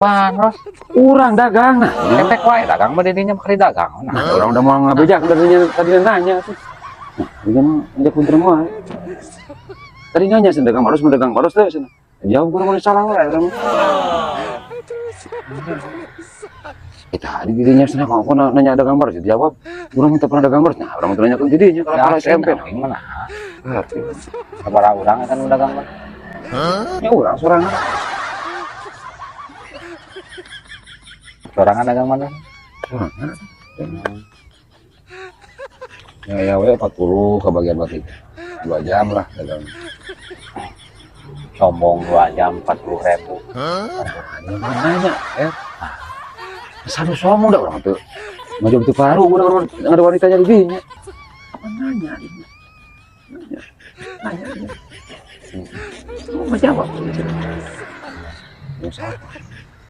Panros Urang dagang nah. efek wae dagang mah didinya bakal dagang. Nah, Orang udah mau ngabejak tadi nanya tuh. Nah, dia mah dia pun terima. Tadi nanya dagang baros teh cenah. Jauh kurang salah wae urang. Kita di dirinya cenah kok nanya dagang baros jawab urang teu pernah dagang baros. Nah, urang teu nanya ke didinya kalau SMP. Gimana? Sabaraha urang kan dagang baros. Ya urang sorangan. Sorangan dagang mana? Ya we 40 kebagian berarti 2 jam lah dagang. Sombong 2 jam 40.000. Nanya satu sombong dah orang tuh ngajak itu paru udah ada wanitanya di dinya. Nanya mau jawab.